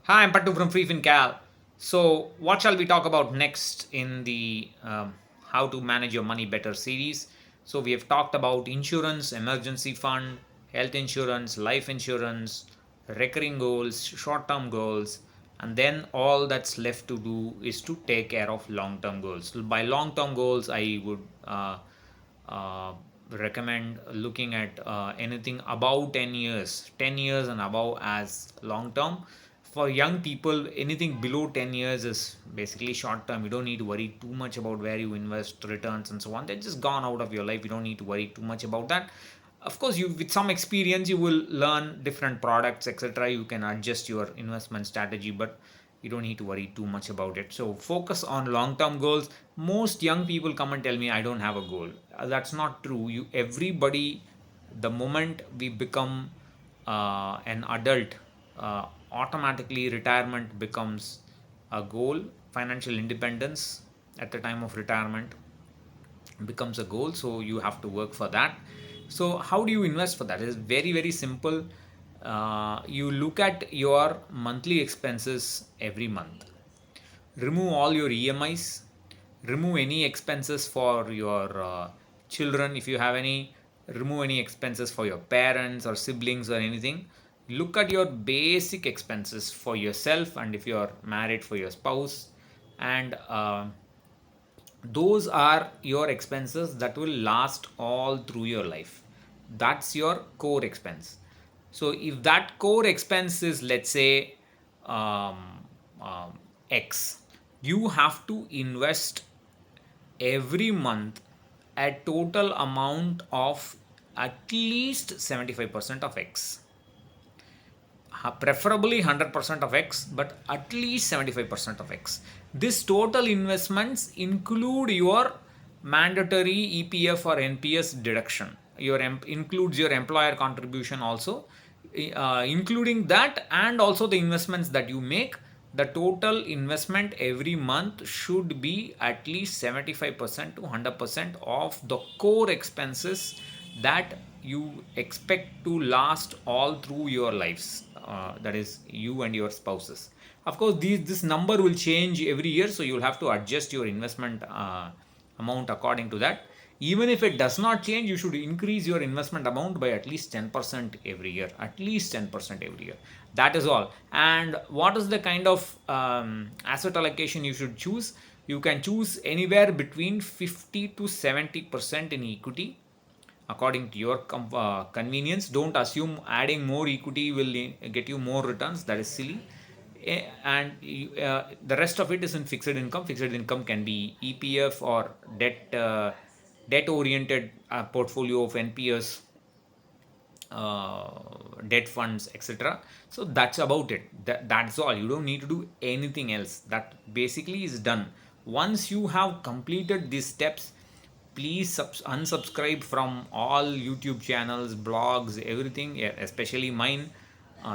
Hi, I'm Pattu from FreeFinCal. So, what shall we talk about next in the How to Manage Your Money Better series? So, we have talked about insurance, emergency fund, health insurance, life insurance, recurring goals, short term goals, and then all that's left to do is to take care of long term goals. So by long term goals, I would uh, recommend looking at anything above 10 years, 10 years and above as long term. For young people, anything below 10 years is basically short term. You don't need to worry too much about where you invest, returns, and so on. They're just gone out of your life. You don't need to worry too much about that. Of course, you with some experience you will learn different products, etc. You can adjust your investment strategy, but you don't need to worry too much about it. So focus on long term goals. Most young people come and tell me I don't have a goal. That's not true. You everybody, the moment we become an adult, automatically retirement becomes a goal. Financial independence at the time of retirement becomes a goal, so you have to work for that. So how do you invest for that? It's very very simple. You look at your monthly expenses every month, remove all your EMIs, remove any expenses for your children if you have any, remove any expenses for your parents or siblings or anything. Look at your basic expenses for yourself, and if you are married, for your spouse, and those are your expenses that will last all through your life. That's your core expense. So if that core expense is, let's say, um, x, you have to invest every month a total amount of at least 75% of x, preferably 100% of x, but at least 75% of x. This total investments include your mandatory EPF or NPS deduction. Your includes your employer contribution also, including that, and also the investments that you make. The total investment every month should be at least 75% to 100% of the core expenses that you expect to last all through your lives. That is, you and your spouses. Of course, this number will change every year, so you'll have to adjust your investment amount according to that. Even if it does not change, you should increase your investment amount by at least 10% every year. At least 10% every year. That is all. And what is the kind of asset allocation you should choose? You can choose anywhere between 50 to 70% in equity, according to your convenience. Don't assume adding more equity will get you more returns. That is silly. And the rest of it is in fixed income. Fixed income can be EPF or debt oriented portfolio of NPS, uh, debt funds, etc. So that's about it. That's all. You don't need to do anything else. That basically is done. Once you have completed these steps, please unsubscribe from all YouTube channels, blogs, everything, especially mine.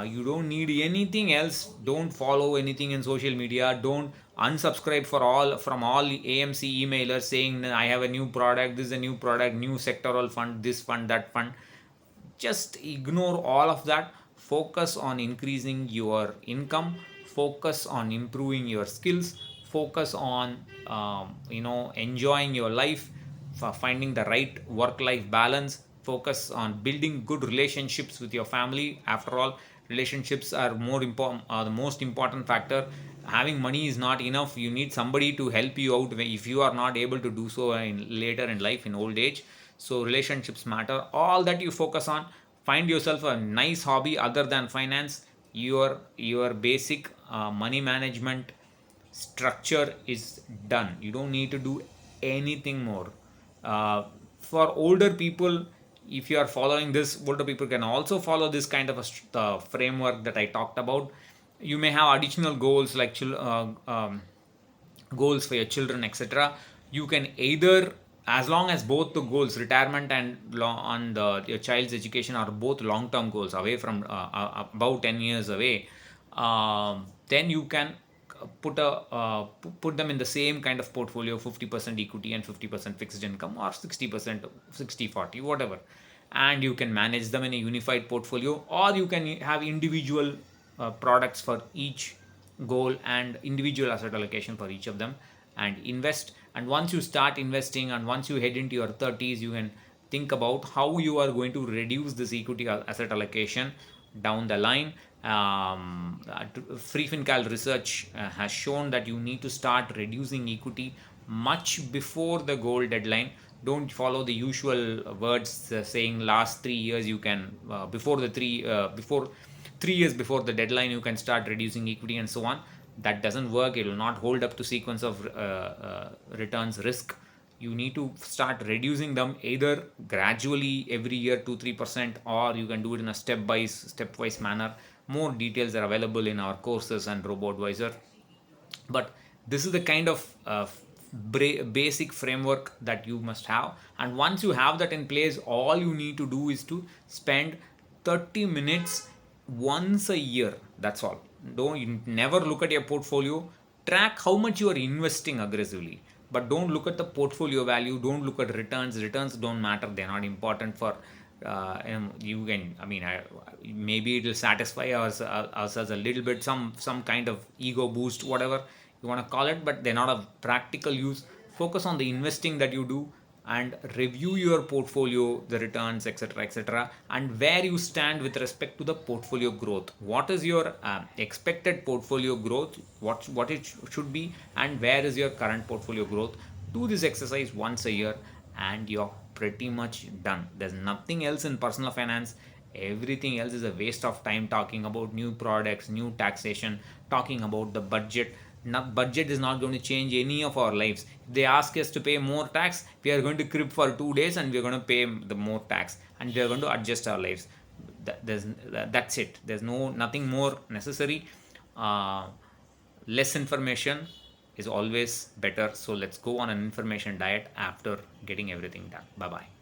You don't need anything else. Don't follow anything in social media. Don't unsubscribe for all from all AMC emailers saying I have a new product, this is a new product, new sectoral fund, this fund, that fund. Just ignore all of that. Focus on increasing your income, focus on improving your skills, focus on enjoying your life, for finding the right work life balance, focus on building good relationships with your family. After all, relationships are more important, are the most important factor. Having money is not enough. You need somebody to help you out if you are not able to do so later in life, in old age. So relationships matter. All that you focus on. Find yourself a nice hobby other than finance. Your basic money management structure is done. You don't need to do anything more. For older people, if you are following this, older people can also follow this kind of a framework that I talked about. You may have additional goals like goals for your children, etc. You can either, as long as both the goals, retirement and on your child's education, are both long term goals away from about 10 years away, then you can put them in the same kind of portfolio, 50% equity and 50% fixed income, or 60%, 60/40, whatever. And you can manage them in a unified portfolio, or you can have individual products for each goal and individual asset allocation for each of them, and invest. And once you start investing and once you head into your 30s, you can think about how you are going to reduce this equity asset allocation down the line. Free FinCal research has shown that you need to start reducing equity much before the goal deadline. Don't follow the usual words saying last 3 years you can before 3 years before the deadline you can start reducing equity and so on. That doesn't work. It will not hold up to sequence of returns risk. You need to start reducing them either gradually every year 2-3%, or you can do it in a stepwise manner. More details are available in our courses and robo advisor, but this is the kind of basic framework that you must have. And once you have that in place, all you need to do is to spend 30 minutes once a year. That's all. Don't you never look at your portfolio. Track how much you are investing aggressively, but don't look at the portfolio value. Don't look at returns don't matter. They're not important for you can, maybe it will satisfy us as a little bit, some kind of ego boost, whatever you want to call it, but they're not of practical use. Focus on the investing that you do and review your portfolio, the returns, etc., etc., and where you stand with respect to the portfolio growth. What is your expected portfolio growth? What it should be, and where is your current portfolio growth? Do this exercise once a year, and you're pretty much done. There's nothing else in personal finance. Everything else is a waste of time talking about new products, new taxation, talking about the budget. Budget is not going to change any of our lives. If they ask us to pay more tax, we are going to crib for 2 days and we are going to pay the more tax, and we are going to adjust our lives. That's it. There's nothing more necessary. Less information is always better. So let's go on an information diet after getting everything done. Bye bye.